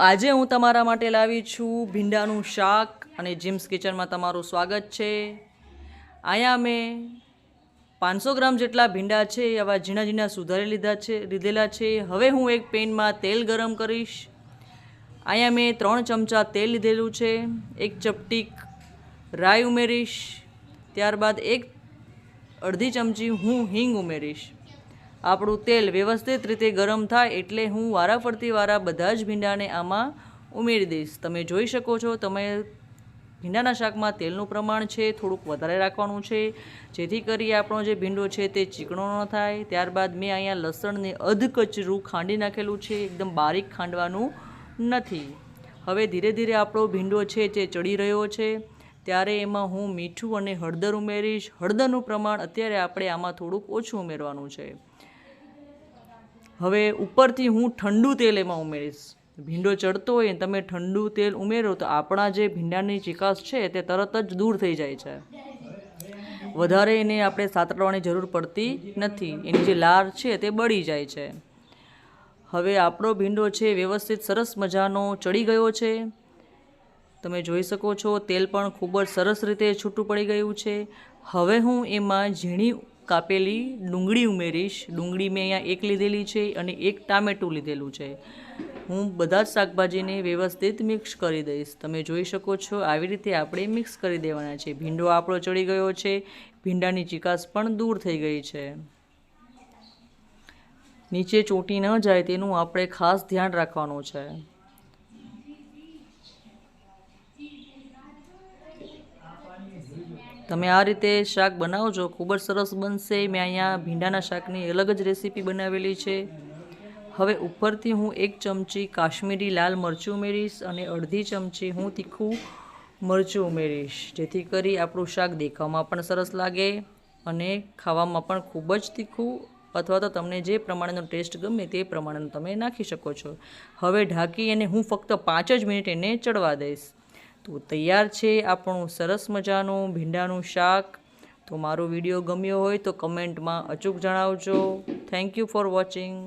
આજે હું તમારા માટે લાવી છું ભીંડાનું શાક અને જીમ્સ કિચનમાં તમારું સ્વાગત છે। અહીંયા મેં 500 ગ્રામ જેટલા ભીંડા છે આવા ઝીણા ઝીણા સુધારી લીધેલા છે। હવે હું એક પેનમાં તેલ ગરમ કરીશ। અહીંયા મેં 3 ચમચા તેલ લીધેલું છે। એક ચપટી રાઈ ઉમેરીશ, ત્યારબાદ અડધી ચમચી હું હિંગ ઉમેરીશ। આપણું તેલ વ્યવસ્થિત રીતે ગરમ થાય એટલે હું વારાફરતી બધા જ ભીંડાને આમાં ઉમેરી દઈશ। તમે જોઈ શકો છો, તમે ભીંડાના શાકમાં તેલનું પ્રમાણ છે થોડુંક વધારે રાખવાનું છે, જેથી કરી આપણો જે ભીંડો છે તે ચીકણો ન થાય। ત્યારબાદ મેં અહીંયા લસણને અધકચરું ખાંડી નાખેલું છે, એકદમ બારીક ખાંડવાનું નથી। હવે ધીરે ધીરે આપણો ભીંડો છે તે ચડી રહ્યો છે, ત્યારે એમાં હું મીઠું અને હળદર ઉમેરીશ। હળદરનું પ્રમાણ અત્યારે આપણે આમાં થોડુંક ઓછું ઉમેરવાનું છે। હવે ઉપરથી હું ઠંડુ તેલ એમાં ઉમેરીશ। ભીંડો ચડતો હોય તમે ઠંડુ તેલ ઉમેરો તો આપણા જે ભીંડાની ચીકાશ છે તે તરત જ દૂર થઈ જાય છે। વધારે એને આપણે સાતળવાની જરૂર પડતી નથી, એની જે લાર છે તે બળી જાય છે। હવે આપણો ભીંડો છે વ્યવસ્થિત સરસ મજાનો ચડી ગયો છે। તમે જોઈ શકો છો તેલ પણ ખૂબ જ સરસ રીતે છૂટું પડી ગયું છે। હવે હું એમાં ઝીણી કાપેલી ડુંગળી ઉમેરીશ। ડુંગળી મેં અહીંયા 1 લીધેલી છે અને 1 ટામેટું લીધેલું છે। હું બધા જ શાકભાજીને વ્યવસ્થિત મિક્સ કરી દઈશ। તમે જોઈ શકો છો આવી રીતે આપણે મિક્સ કરી દેવાના છે। ભીંડો આપણો ચડી ગયો છે, ભીંડાની ચીકાશ પણ દૂર થઈ ગઈ છે। નીચે ચોંટી ન જાય તેનું આપણે ખાસ ધ્યાન રાખવાનું છે। તમે આ રીતે શાક બનાવજો, ખૂબ જ સરસ બનશે। મેં અહીંયા ભીંડાના શાકની અલગ જ રેસીપી બનાવેલી છે। હવે ઉપરથી હું 1 ચમચી કાશ્મીરી લાલ મરચું ઉમેરીશ અને અડધી ચમચી હું તીખું મરચું ઉમેરીશ, જેથી કરી આપણું શાક દેખાવમાં પણ સરસ લાગે અને ખાવામાં પણ ખૂબ જ તીખું, અથવા તો તમને જે પ્રમાણેનો ટેસ્ટ ગમે તે પ્રમાણેનો તમે નાખી શકો છો। હવે ઢાંકી અને હું ફક્ત 5 જ મિનિટ એને ચડવા દઈશ। તો તૈયાર છે આપણું સરસ મજાનું ભીંડાનું શાક। તો મારો વિડીયો ગમ્યો હોય તો કમેન્ટમાં અચૂક જણાવજો। Thank you for watching.